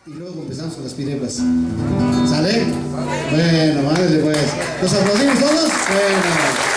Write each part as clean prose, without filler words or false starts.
Y luego empezamos con las pirebas. ¿Sale? Bueno, mándale pues. ¿Los aplaudimos todos? Bueno.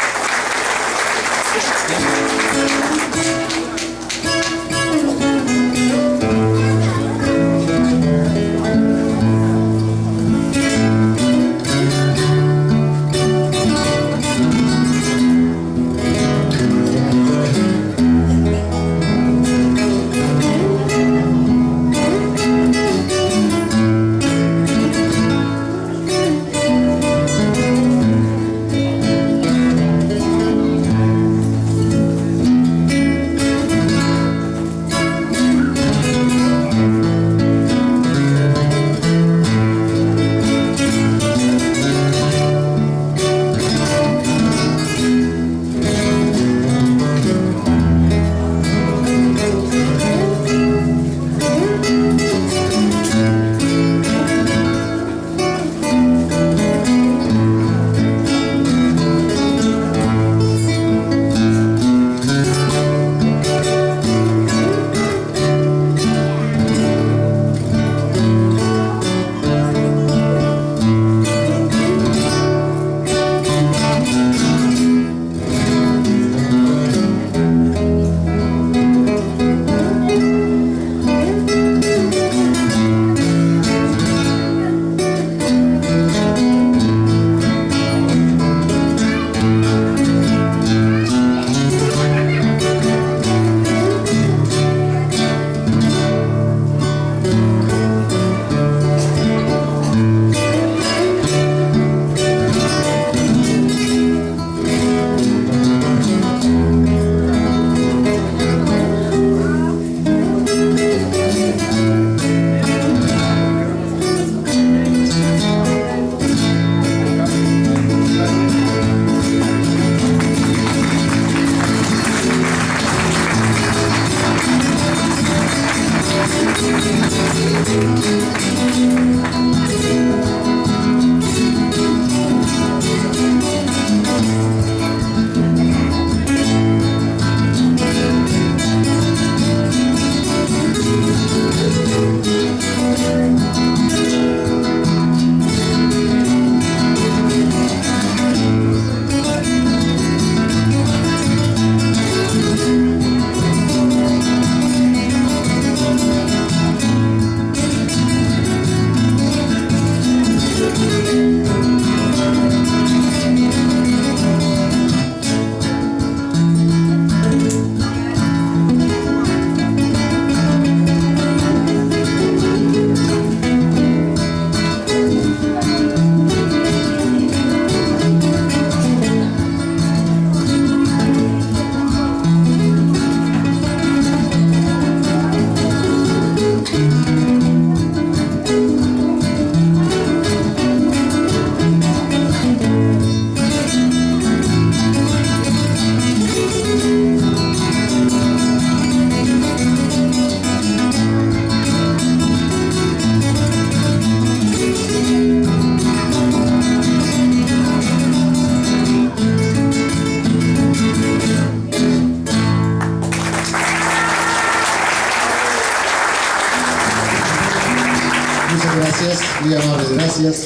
Gracias, muy amables, gracias.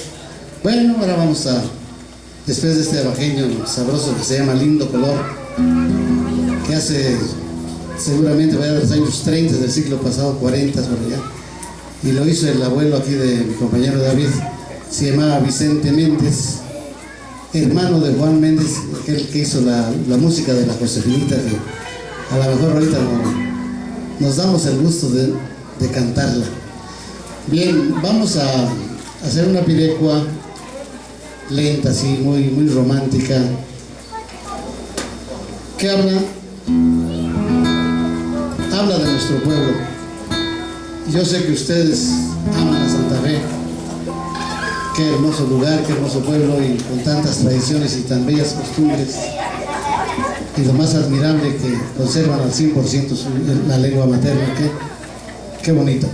Bueno, ahora vamos a, después de este evangelio sabroso que se llama Lindo Color, que hace seguramente vaya de los años 30 del siglo pasado, 40 por allá, y lo hizo el abuelo aquí de mi compañero David, se llamaba Vicente Méndez, hermano de Juan Méndez, aquel que hizo la música de la Josefinita, que a lo mejor ahorita nos damos el gusto de cantarla. Bien, vamos a hacer una pirecua lenta, así, muy romántica, que habla de nuestro pueblo. Yo sé que ustedes aman a Santa Fe, qué hermoso lugar, qué hermoso pueblo, y con tantas tradiciones y tan bellas costumbres, y lo más admirable que conservan al 100% la lengua materna, qué bonito.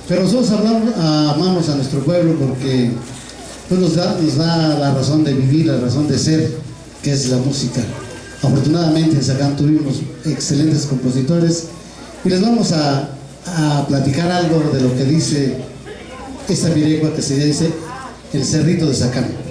Pero nosotros amamos a nuestro pueblo porque pues nos da la razón de vivir, la razón de ser, que es la música. Afortunadamente en Zacán tuvimos excelentes compositores y les vamos a platicar algo de lo que dice esta pirecua que se dice el Cerrito de Zacán.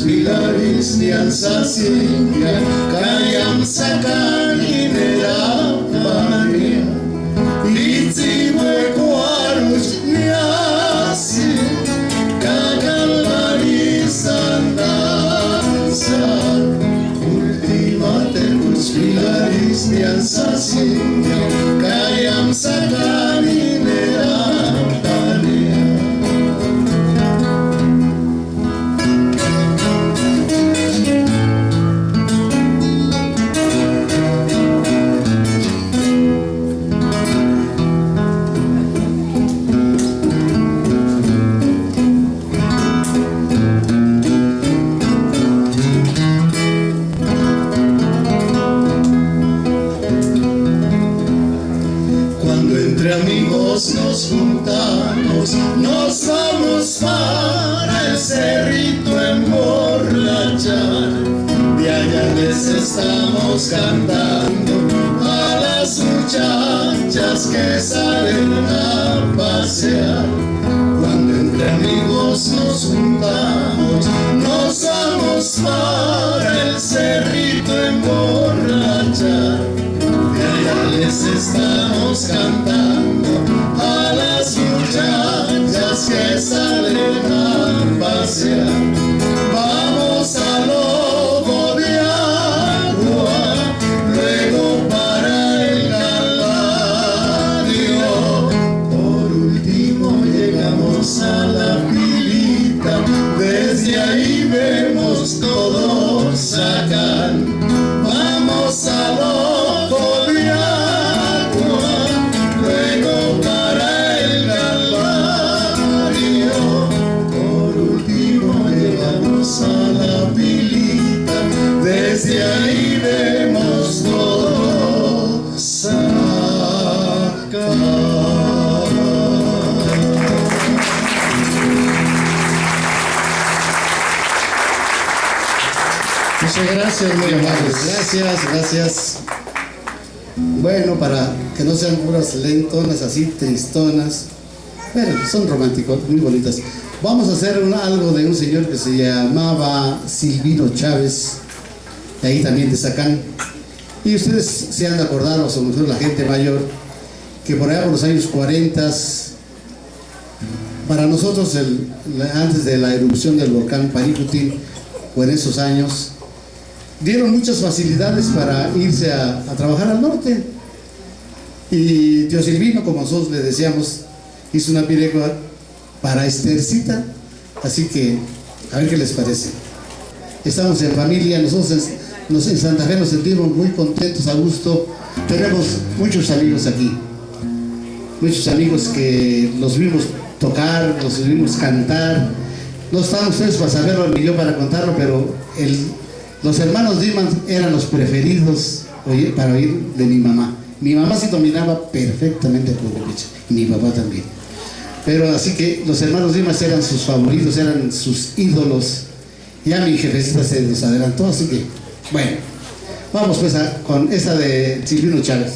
Pilaris niansa singa kayam sakani nera pania itzi huecuarus niasi kakalaris andanza ultima tercus pilaris niansa singa kayam sakani nera pania. Amigos nos juntamos, nos vamos para el cerrito a emborrachar. De allá les estamos cantando a las muchachas que salen a pasear. Cuando entre amigos nos juntamos, nos vamos para el cerrito a emborrachar. Les estamos cantando a las muchachas que salen a pasear. Vamos al lobo de agua, luego para el Calvario. Por último llegamos a la pilita, desde ahí vemos todo Zacán. Vamos al lobo de agua, luego para el Calvario. Por último llegamos a la pilita, desde ahí vemos todo Zacán. Muchas gracias, muy amables. Gracias. Bueno, para que no sean puras lentonas, así tristonas. Bueno, son románticos, muy bonitas. Vamos a hacer algo de un señor que se llamaba Silvino Chávez, de ahí también de Zacán. Y ustedes se han de acordar, o a lo mejor la gente mayor, que por allá por los años 40, para nosotros, antes de la erupción del volcán Paricutín, o en esos años, dieron muchas facilidades para irse a trabajar al norte. Y tío Silvino, como nosotros le decíamos, hizo una pirecua para Estercita. Así que, a ver qué les parece. Estamos en familia, nosotros en Santa Fe nos sentimos muy contentos, a gusto. Tenemos muchos amigos aquí, muchos amigos que los vimos tocar, los vimos cantar. No estaban ustedes para saberlo ni yo para contarlo, pero los hermanos Diman eran los preferidos para oír de mi mamá. Mi mamá sí dominaba perfectamente el purépecha, y mi papá también. Pero así que los hermanos Dimas eran sus favoritos, eran sus ídolos. Ya mi jefecita se les adelantó, así que, bueno, vamos pues con esta de Silvino Chávez.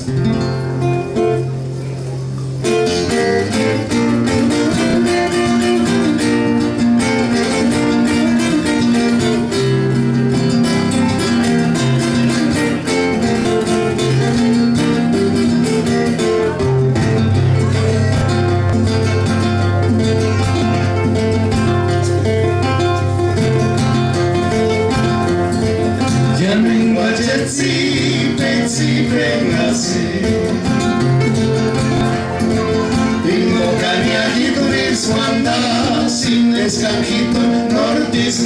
escanjito nortis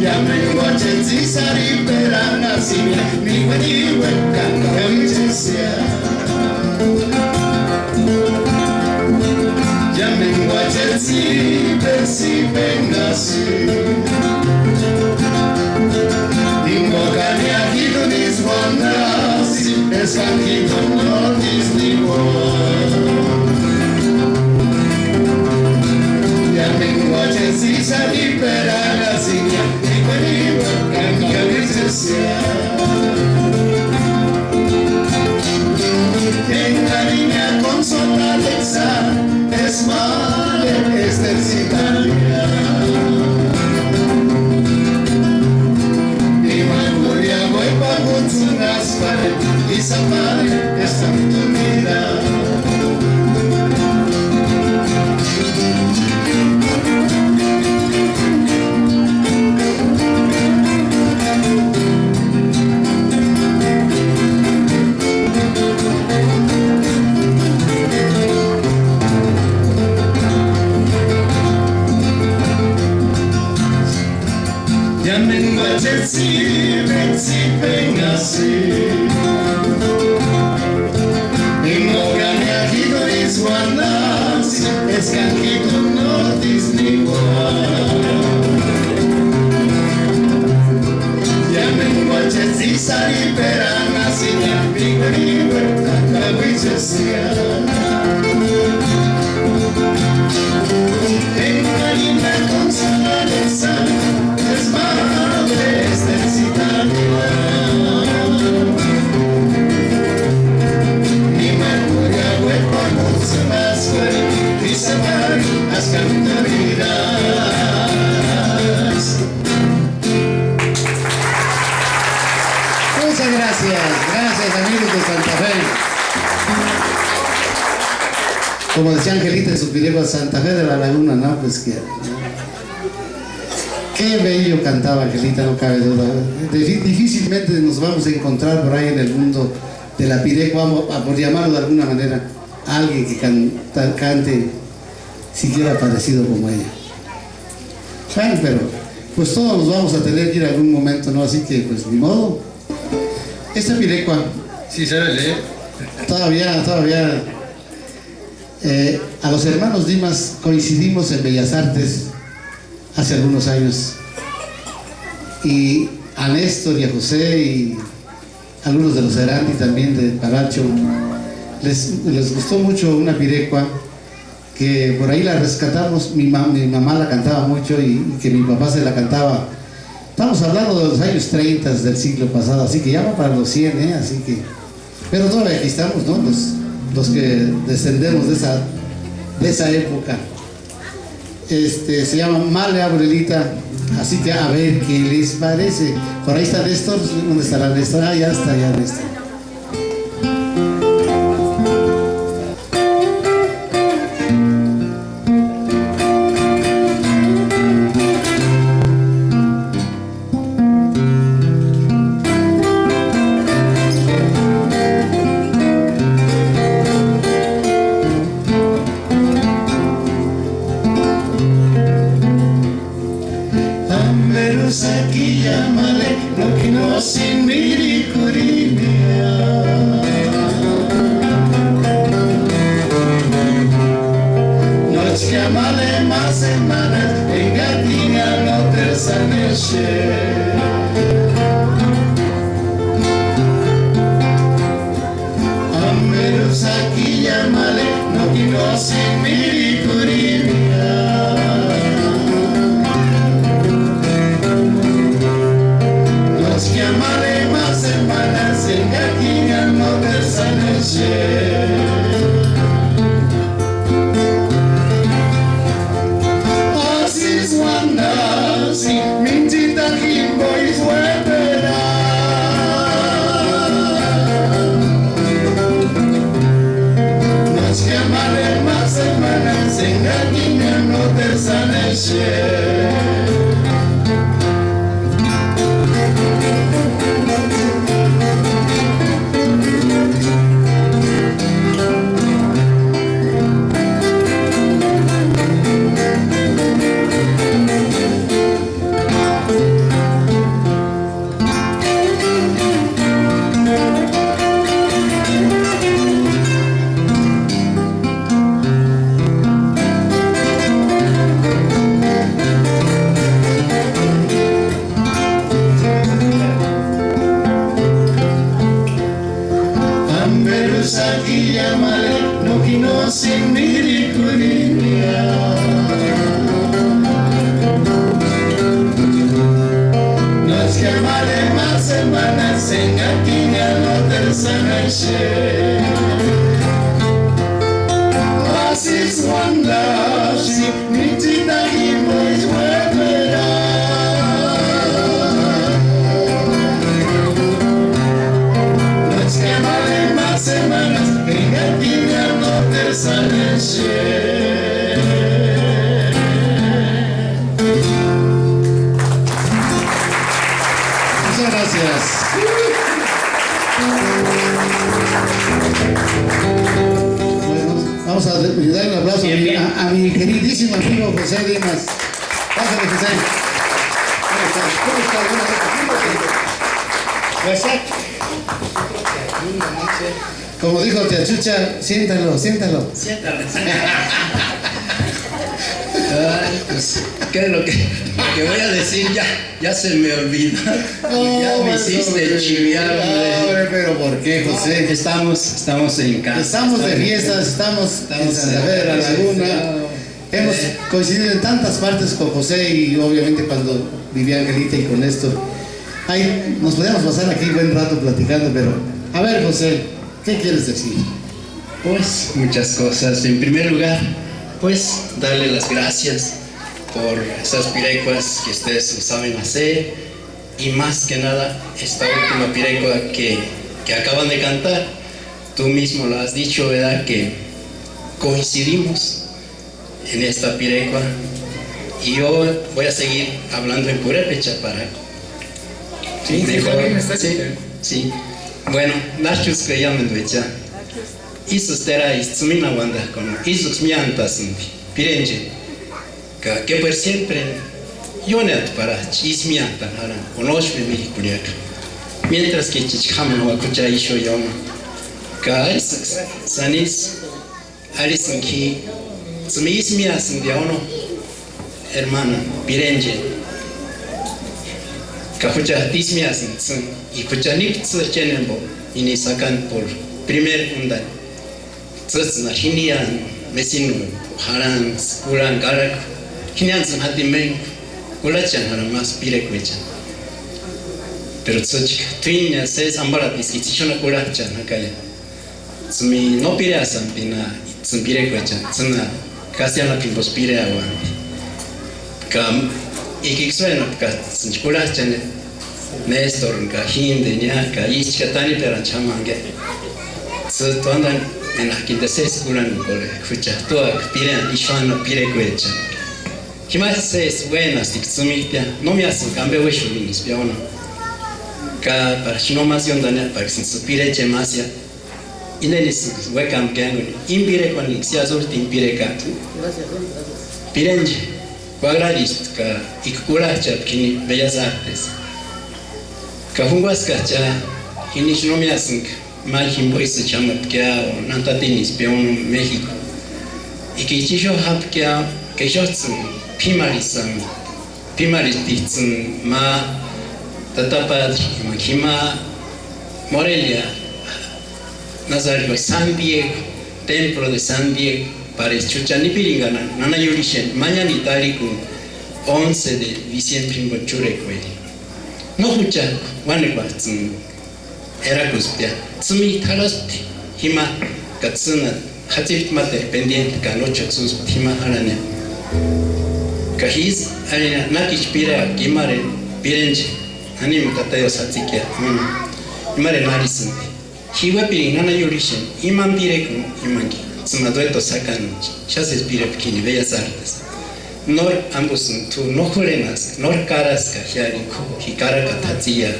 Yamen guachen zizari perana simia niwe niwe kanka wichesia Yamen guachen zipengasi Invocani agido niswanasi escanjito nortis Yamen guachen zizari perana simia en la niña con Alexa es madre estercitaria y Mangoria voy pa' Gunzunas y Samare está en tu vida Yamen guachen zipengasi Invocani agido niswanasi escanjito nortis Yamen guachen zizari perana simia niwe niwe kanka wichesia en una linda consoladeza es madre estercitaria ni Mercuria hueco mucho más fuerte y se van las cantarías. Muchas gracias amigos de Santa Fe. Como decía Angelita en su piregua, Santa Fe de la Laguna, ¿no? Pues que qué bello cantaba Angelita, no cabe duda. Difícilmente nos vamos a encontrar por ahí en el mundo de la piregua, por llamarlo de alguna manera, a alguien que cante siquiera parecido como ella. Bueno, pero pues todos nos vamos a tener que ir en algún momento, ¿no? Así que pues ni modo. Esta piregua, Sí, sabe leer. todavía a los hermanos Dimas coincidimos en Bellas Artes hace algunos años, y a Néstor y a José y algunos de los Erandi también de Paracho les gustó mucho una piregua que por ahí la rescatamos. Mi mamá la cantaba mucho y que mi papá se la cantaba. Estamos hablando de los años 30 del siglo pasado, así que ya va para los 100, así que, pero todavía aquí estamos, ¿no? Los que descendemos de esa época. Se llama Male Abuelita, así que a ver qué les parece. Por ahí está Néstor. ¿Dónde estará Néstor? Ah, ya está, ya Néstor. Aquí llámale lo que no sin miricurinia. Noche llámale más semanas en Gatina no terzaneche. Ameros aquí llámale lo que no sin miricurinia. Llámale más hermanas en Gatina no terzaneche. Así es Wandasi, mintita jimbo y suepera. Nos llámale más hermanas en Gatina no terzaneche. share. This is one love, si mitita himos volverá. Nos quemaré más semanas, venga aquí no te sale share. Muchas gracias. Bueno, vamos a dar un aplauso a mi queridísimo amigo José Dimas. Pásale, José. ¿Cómo estás? ¿Cómo estás? Como dijo Tía Chucha, siéntalo, siéntalo. Siéntalo. Ay, pues, ¿qué es lo que voy a decir? Ya se me olvidó. Ya me hiciste chiviar, hombre. Pero ¿por qué, José? Estamos en casa. Estamos de fiestas, estamos en Santa Fe de la Laguna. Hemos coincidido en tantas partes con José y obviamente cuando vivía Angelita y con Néstor. Ahí nos podíamos pasar aquí un buen rato platicando, pero a ver, José, ¿qué quieres decir? Pues muchas cosas. En primer lugar, pues darle las gracias por esas pirecuas que ustedes saben hacer y más que nada esta última pirecua que acaban de cantar. Tú mismo lo has dicho, ¿verdad? Que coincidimos en esta pirecua y yo voy a seguir hablando en purépecha para... Sí, sí. Bueno, nachos que llaman vecha. Isus tera istsumina wanda con isus miantas pirenje. Que por siempre yonet para chismianta para onoshme mi kuliak. Mientras que chichama no akucha isho yoma. Ka sanis alisun ki sumismias indiano hermana pirenje. Kafucha dismias y kucha niptsu chenembo ini sakan por primer undan. Tsutsuna hinian mesinu haran kuran garak hinian sun hatimen kulachan haran mas pirekwecha. Pero tsuchika tuinya ses ambaratis ichishona kulachan hakaya. Tsumi no pireasan pina tsun pirekwecha tsuna kasiana pimpos pireawan. Kam ikiksuena ka tsun kulachan Néstor ka hinde nya ka ichka tani peran chamange. Tsu tuandan en la quinta ses kuran kore kucha toa pirean ishwano pirekwecha. Himas ses buenas tiksumipia no me hacen cambio weshu minis piano. Ka para shino más yondana para sin supireche masia. Inenis wekam kangun impire con ixia zulti impire ka. Pirenje cuadradist ka ikulacha kini bellas artes. Kahunguas kacha hinish no me hacen Majimbo se llama Pkia o Nantatinis Peon México. Y que yo hab que yo pimaris ma tatapad Makima Morelia Nazario San Diego, Templo de San Diego, para Chuchani Piringana, Nana Yurishen, mañana Italico 11 de diciembre en Bochurecueli. No fucha, Wanequatsun. Era cuspia, tsumi taraspti, hima, katsuna, hatzit mate, pendiente, canocha, sus, hima, harane. Kahiz, harina, nakich pira, gimare, pirenche, anim katayos hatzikia, imare narisunti. Hiwa pirin, nana yurishen, iman pirekun, imanki, sumadueto sacan, chases pirepkini, bellas artes. Nor ambusun, tu no jurenas, nor caras, kajiariku, hikara katatzia,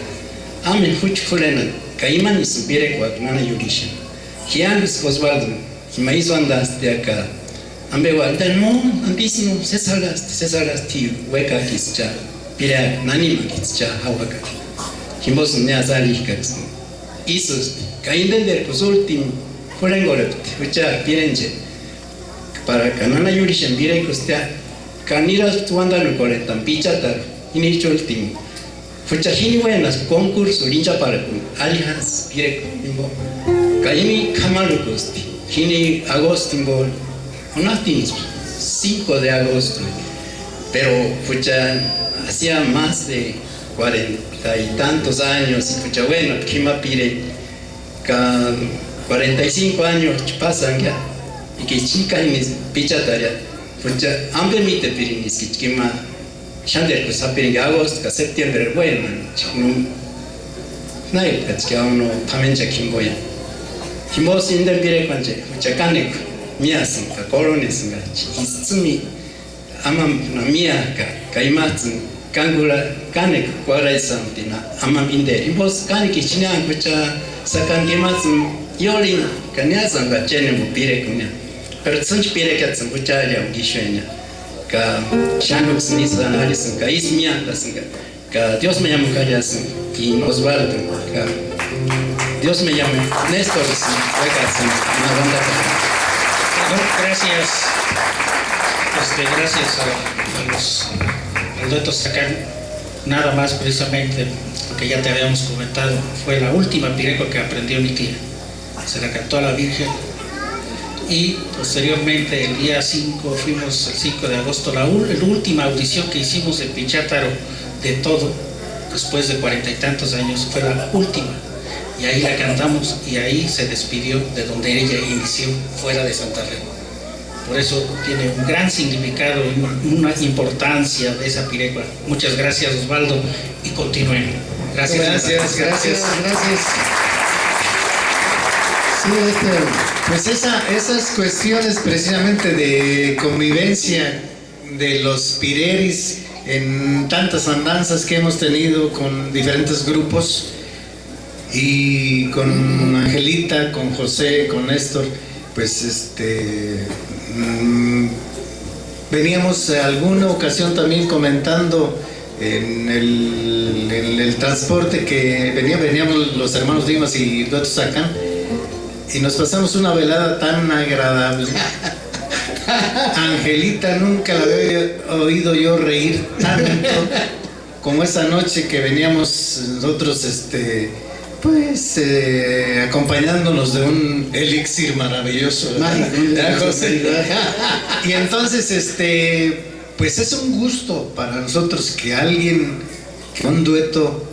amen huch jurenan. Kaiman y supire nana yurisha. Hianus Osvaldo, Himaizo andaste acá. Ambegualda, no, antísimo, se salgaste, hueca kischa, pira, nanima kischa, hawaka. Himbos neazalikax. Isus, caindender cos ultim, furengorept, hucha, pirenche. Para canana yurisha, pire costea, caniras tuandalu coretan, pichatar, inicho ultimo. Fuchahini buenas concurso lincha para alias pireko imbo kaimi kamalukosti hini agosto imbo onatinis 5 de agosto pero fucha hacía más de 40 y tantos años y fucha bueno kima pire Cada 45 años pasan ya. Y que chica y mis pichataria. Pues ya, hambre mi te pirinis que chiquima. Shander que sapirin agosto, septiembre, bueno, chiquino. Nail, que uno también ya kimboya. Kimbos in the pire quanje, chakanek, miasin, corones, ismi, amam, mia, kaimatsun, kangula, kanek, quarasantina, amam in there. Imbos kanik china, which sakan gematsun, yolin, kanyazan, but genuine pire kunya. But such pire cats and which I am gishenia. Ka shanux nisa analysis, ka ismia, ka Dios me llama Callas, y Osvaldo, ka Dios me llame Néstor, una banda. Bueno, gracias. Gracias al dueto Sacán. Nada más precisamente, que ya te habíamos comentado, fue la última pirecua que aprendió mi tía. Se la cantó a la Virgen. Y posteriormente, el día 5, fuimos el 5 de agosto, la última audición que hicimos de Pichátaro de todo, después de 40 y tantos años, fue la última. Y ahí la cantamos y ahí se despidió de donde ella inició, fuera de Santa Fe. Por eso tiene un gran significado y una importancia de esa pirecua. Muchas gracias, Osvaldo, y continúen. Gracias. Gracias. Sí, pues esas cuestiones precisamente de convivencia de los pireris en tantas andanzas que hemos tenido con diferentes grupos, y con Angelita, con José, con Néstor, pues veníamos alguna ocasión también comentando en el transporte que veníamos los hermanos Dimas y Dueto Sacán, y nos pasamos una velada tan agradable. Angelita nunca la había oído yo reír tanto como esa noche que veníamos nosotros pues acompañándonos de un elixir maravilloso, José. Y entonces pues es un gusto para nosotros que un dueto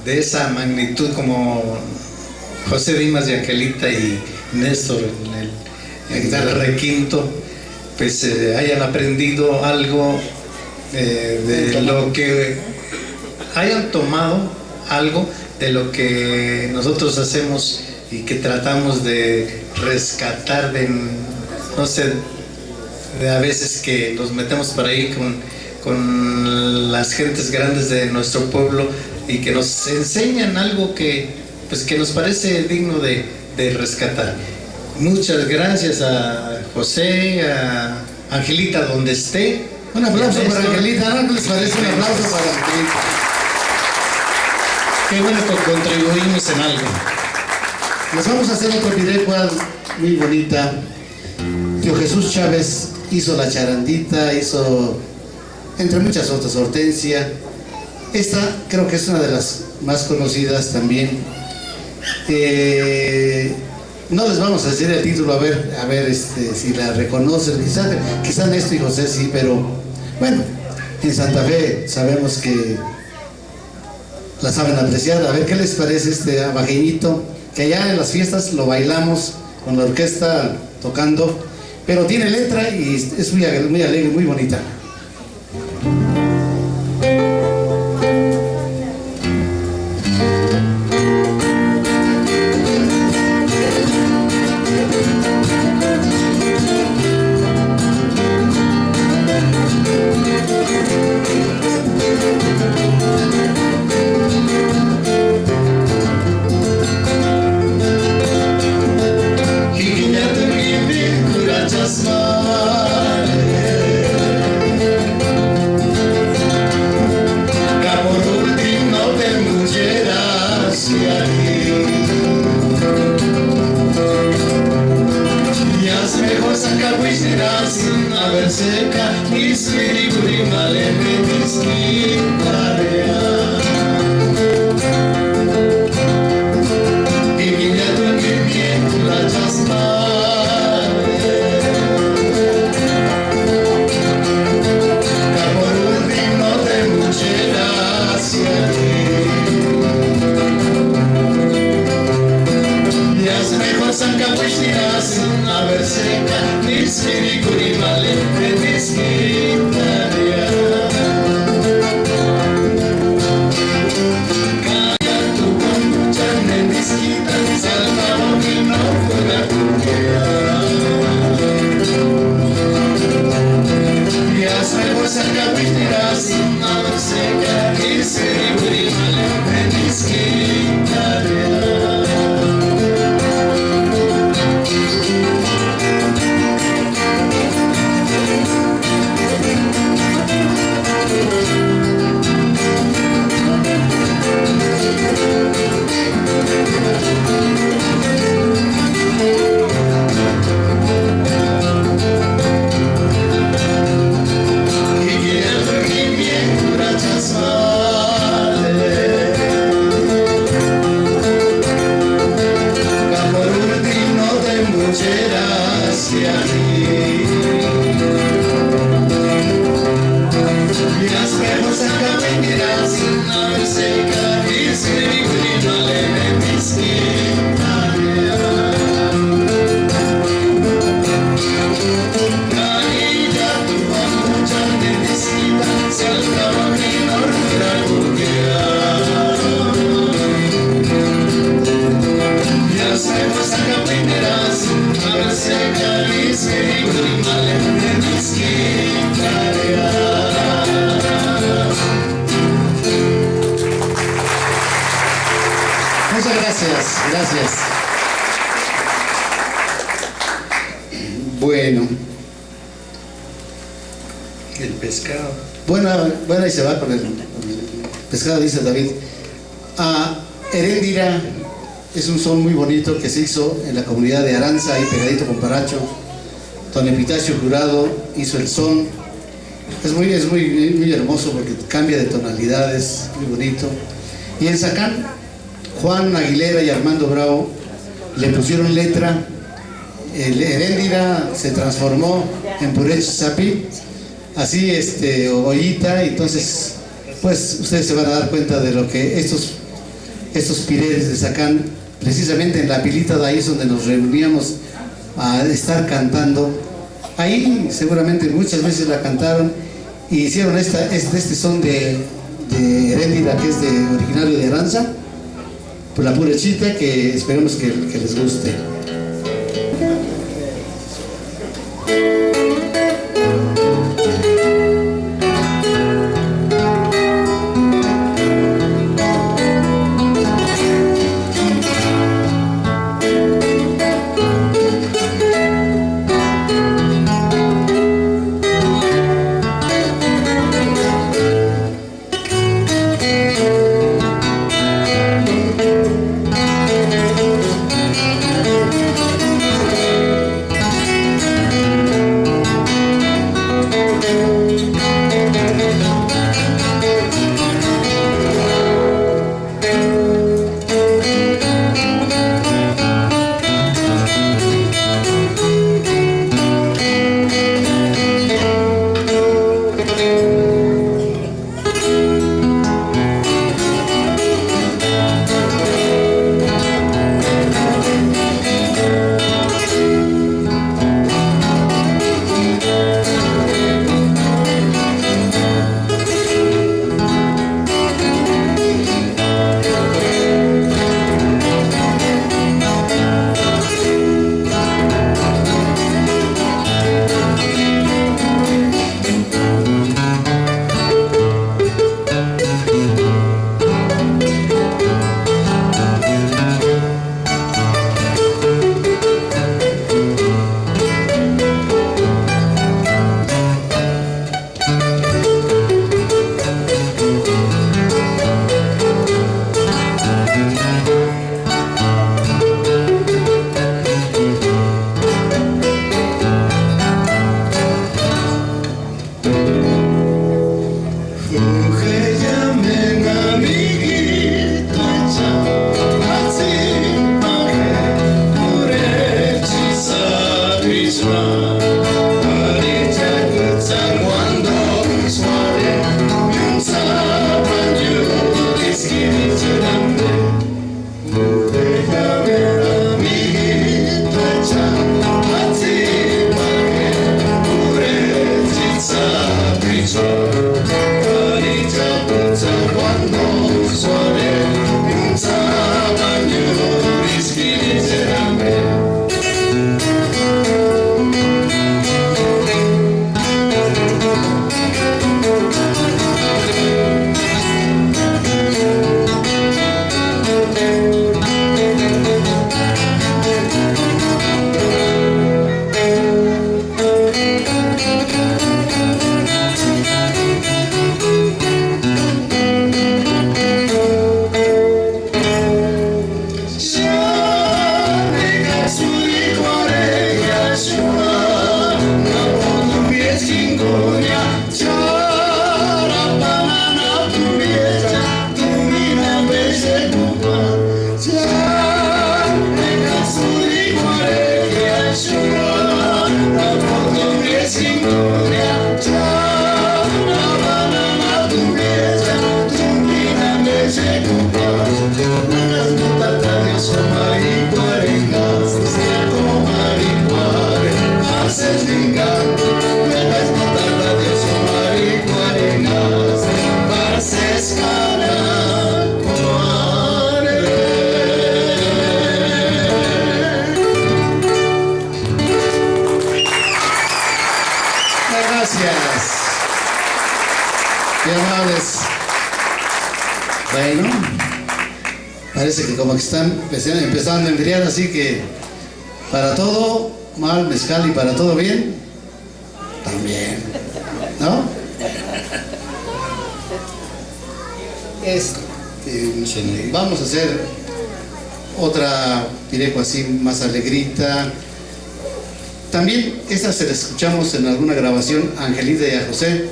de esa magnitud como José Dimas y Angelita y Néstor en la guitarra requinto, pues hayan aprendido algo de lo que hayan tomado algo de lo que nosotros hacemos y que tratamos de rescatar no sé, de a veces que nos metemos por ahí con las gentes grandes de nuestro pueblo y que nos enseñan algo que nos parece digno de rescatar. Muchas gracias a José, a Angelita, donde esté. Un aplauso para Angelita, ¿no les parece? Un aplauso para Angelita. Qué bueno que contribuimos en algo. Les vamos a hacer otro pirecua muy bonita. Tío Jesús Chávez hizo la charandita, hizo entre muchas otras Hortensia. Esta creo que es una de las más conocidas también. No les vamos a decir el título, a ver si la reconocen. Quizá Néstor y José sí, pero bueno, en Santa Fe sabemos que la saben apreciar. A ver qué les parece este abajeñito, que allá en las fiestas lo bailamos con la orquesta tocando, pero tiene letra y es muy alegre, muy bonita. Muchas gracias, gracias. Bueno. El pescado. Bueno, ahí se va con el pescado, dice David. Heréndira es un son muy bonito que se hizo en la comunidad de Aranza, ahí pegadito con Paracho. Don Epitacio Jurado hizo el son. Es muy hermoso porque cambia de tonalidades, muy bonito. Y en Zacán, Juan Aguilera y Armando Bravo le pusieron letra. El Heréndira se transformó en Purech Sapi, así ollita. Entonces, pues ustedes se van a dar cuenta de lo que estos piredes de Zacán, precisamente en la pilita de ahí es donde nos reuníamos a estar cantando. Ahí seguramente muchas veces la cantaron y hicieron este son de Heréndira, que es originario de Aranza, por la Purechita, que esperemos que les guste. Qué amables. Bueno, parece que como que están empezando a enfriar, así que para todo mal mezcal y para todo bien, también, ¿no? Vamos a hacer otra pireco así más alegrita. También esta se la escuchamos en alguna grabación a Angelita y a José,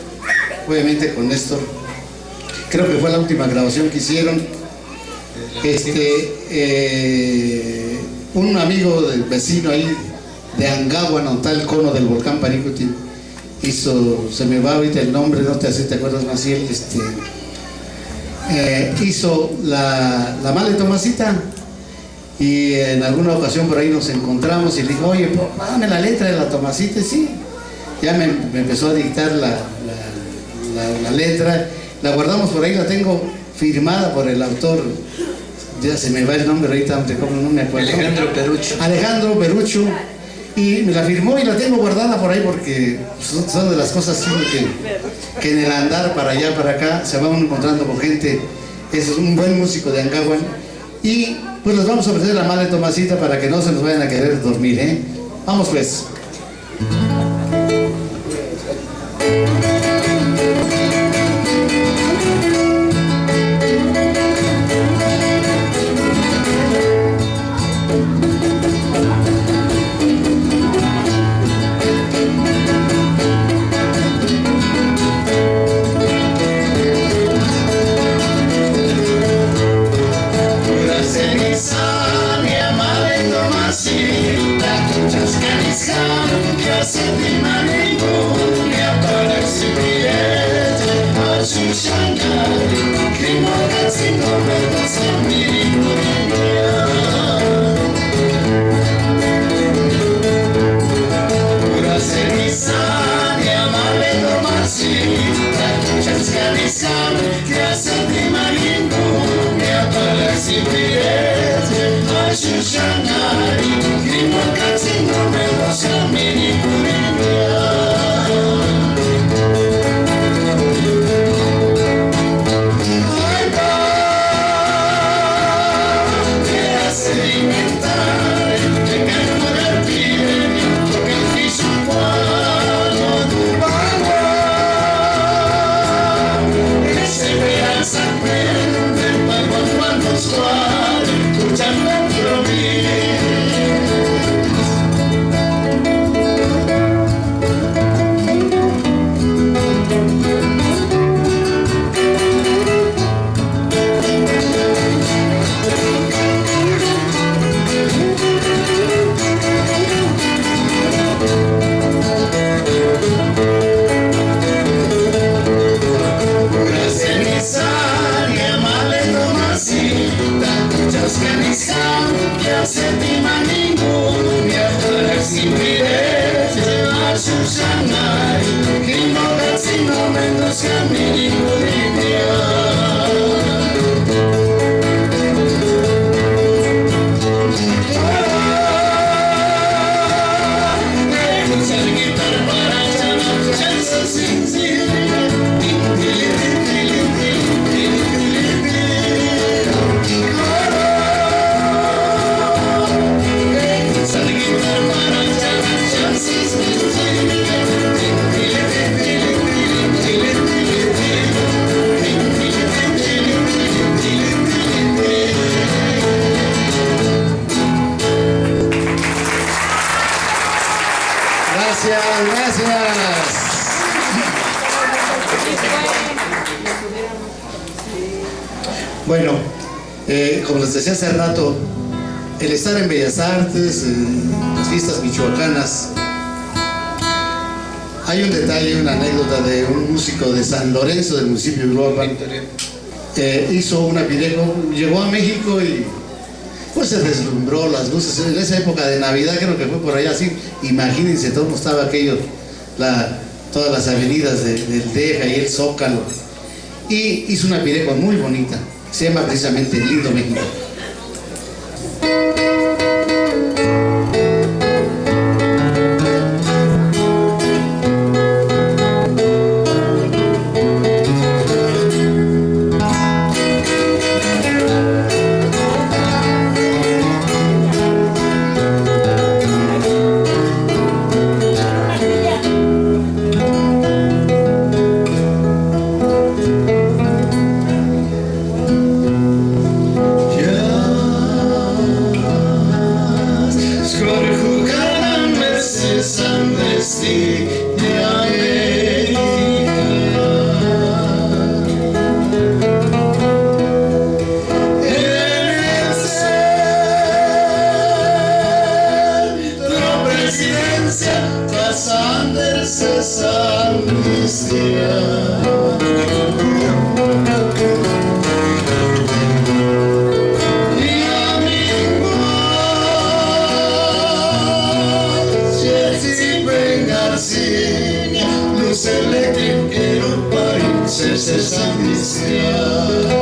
obviamente con Néstor. Creo que fue la última grabación que hicieron. Un amigo del vecino ahí de Angahuan, donde está el cono del volcán Paricutin, hizo, se me va ahorita el nombre, no te acuerdas más, él hizo la mala de Tomasita, y en alguna ocasión por ahí nos encontramos y le dijo, oye, dame la letra de la Tomasita. Y sí, ya me empezó a dictar la letra, la guardamos por ahí, la tengo firmada por el autor, ya se me va el nombre ahorita, no me acuerdo. Alejandro Perucho, y me la firmó y la tengo guardada por ahí porque son de las cosas que en el andar para allá, para acá, se van encontrando con gente. Es un buen músico de Angahuan, y pues les vamos a ofrecer la mala de Tomasita para que no se nos vayan a querer dormir, ¿eh? Vamos pues. Bueno, como les decía hace rato, el estar en Bellas Artes, las fiestas michoacanas, hay un detalle, una anécdota de un músico de San Lorenzo, del municipio de Uruapan, hizo una pireco, llegó a México y pues se deslumbró las luces. En esa época de Navidad, creo que fue por allá así, imagínense cómo estaba aquello, todas las avenidas del DF y el Zócalo, y hizo una pireco muy bonita, se llama precisamente Lindo México. César Cristian.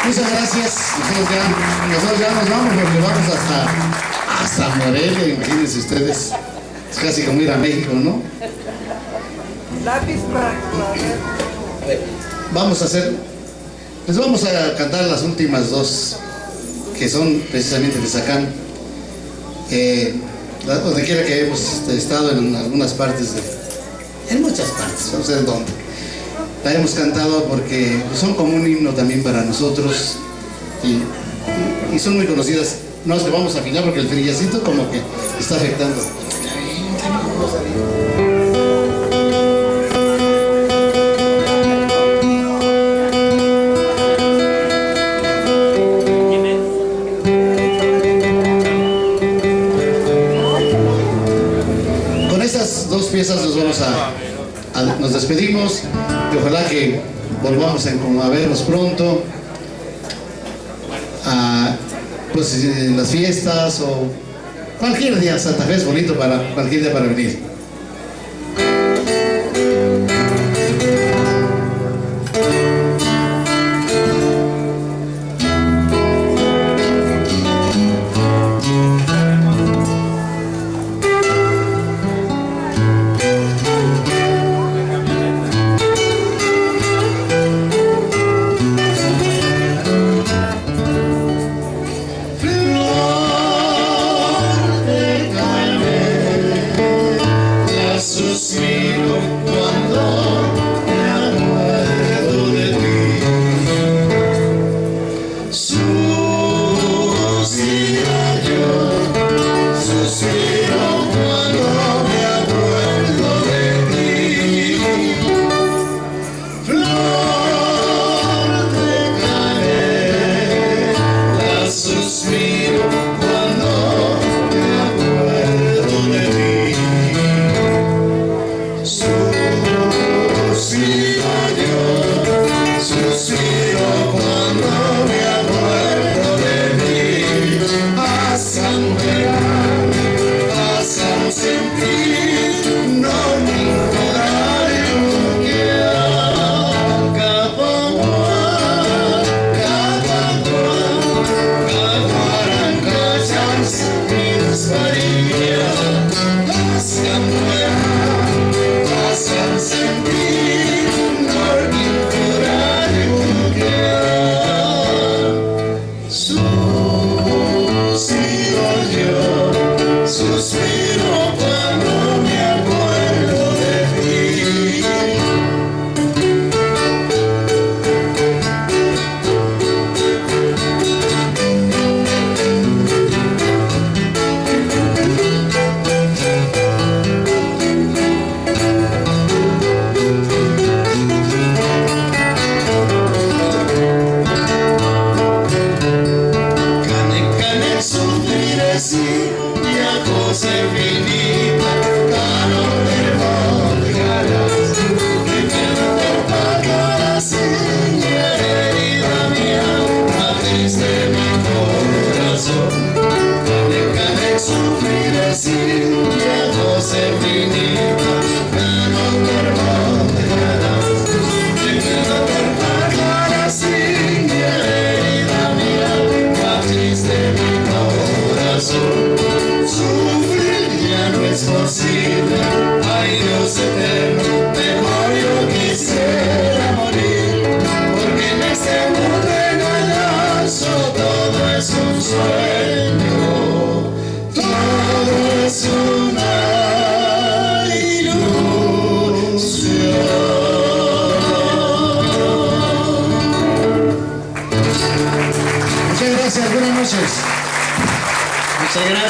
Muchas gracias. Nosotros ya nos vamos, porque vamos hasta Morelia, imagínense ustedes. Es casi como ir a México, ¿no? Lápiz para les vamos a cantar las últimas dos, que son precisamente de Zacán. Donde quiera que hemos estado, en algunas partes, en muchas partes, no sé en dónde. La hemos cantado porque son como un himno también para nosotros y son muy conocidas. No es que vamos a afinar porque el frillecito como que está afectando. Con estas dos piezas nos despedimos y ojalá que volvamos a vernos pronto, pues en las fiestas o cualquier día. Santa Fe es bonito para cualquier día para venir.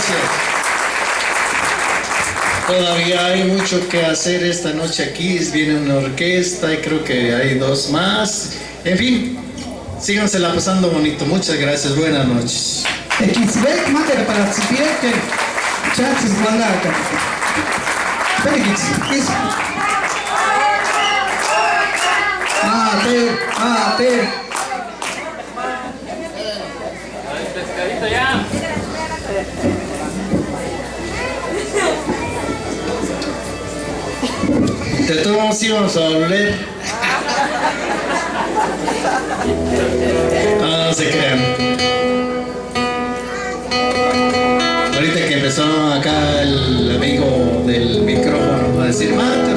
gracias. Todavía hay mucho que hacer esta noche aquí. Viene una orquesta y creo que hay dos más. En fin, sígansela pasando bonito. Muchas gracias. Buenas noches. Ekitsbek mater para tsipieke. Chatsis mandaka. Perikits. Mate. De todos modos íbamos a volver. No se crean. Ahorita que empezó acá el amigo del micrófono a decir Mater.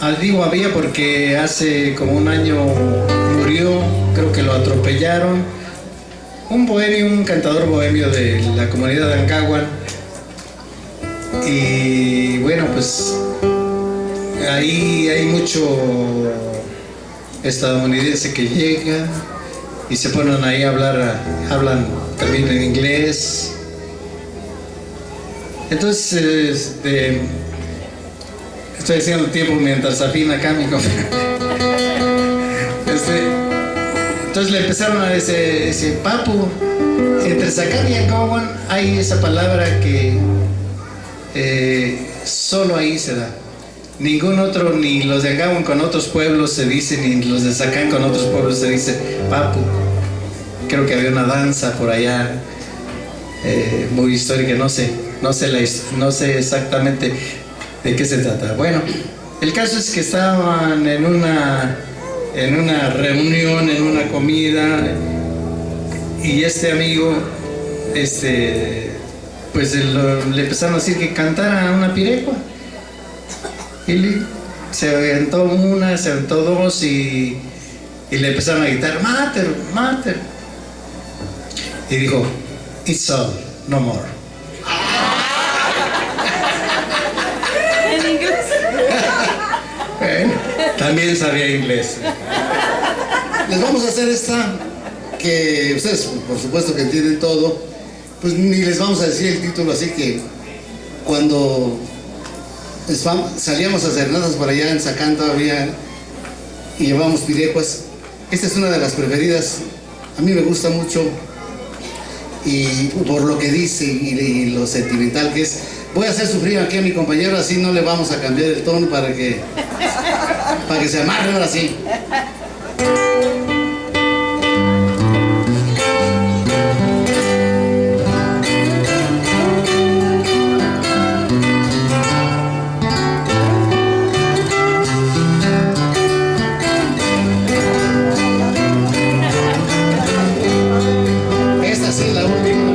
Había porque hace como un año murió, creo que lo atropellaron, un cantador bohemio de la comunidad de Ancahuan. Y bueno, pues ahí hay mucho estadounidense que llega y se ponen ahí a hablar, hablan también en inglés. Entonces, estoy haciendo tiempo mientras afina acá mi compañero. Entonces le empezaron a decir, papu, entre Zacán y Ancahuan hay esa palabra que solo ahí se da. Ningún otro, ni los de Ancahuan con otros pueblos se dice, ni los de Zacán con otros pueblos se dice papu. Creo que había una danza por allá muy histórica, no sé exactamente de qué se trata. Bueno, el caso es que estaban en una reunión, en una comida, y este amigo, pues le empezaron a decir que cantara una pirecua. Y se aventó una, se aventó dos y le empezaron a gritar, Mater. Y dijo, it's all, no more. ¿En inglés? Bueno, también sabía inglés. Les vamos a hacer esta, que ustedes por supuesto que entienden todo, pues ni les vamos a decir el título, así que cuando salíamos a serenatas por allá en Zacán todavía y llevábamos pirecuas, esta es una de las preferidas, a mí me gusta mucho y por lo que dice y lo sentimental que es. Voy a hacer sufrir aquí a mi compañero, así no le vamos a cambiar el tono para que se amarre ahora sí. Esta sí, la última.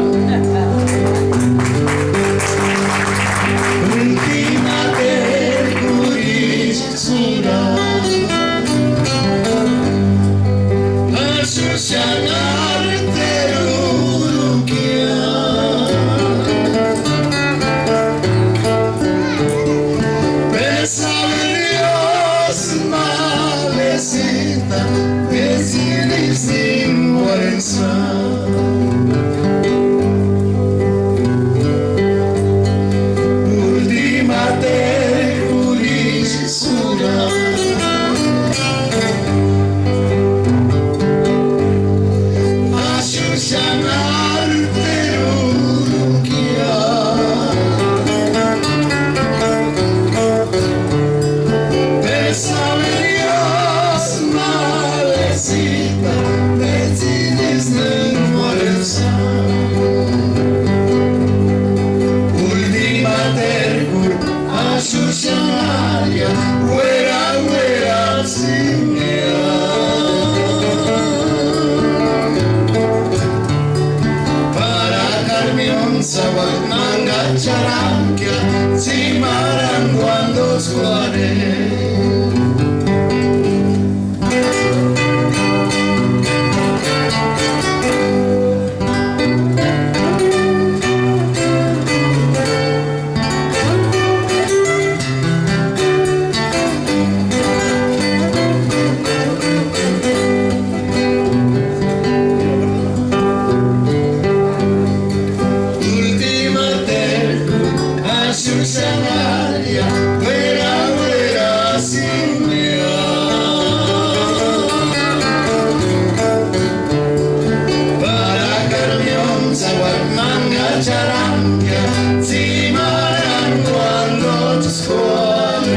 charanga, cimarán cuando te escondes.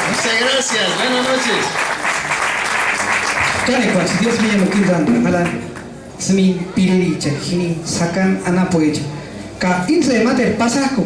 Muchas gracias, buenas noches. Kare kwa si Dios mío mungkin malan semi pilih hini sakan anak poeja. Ka inse mater pasako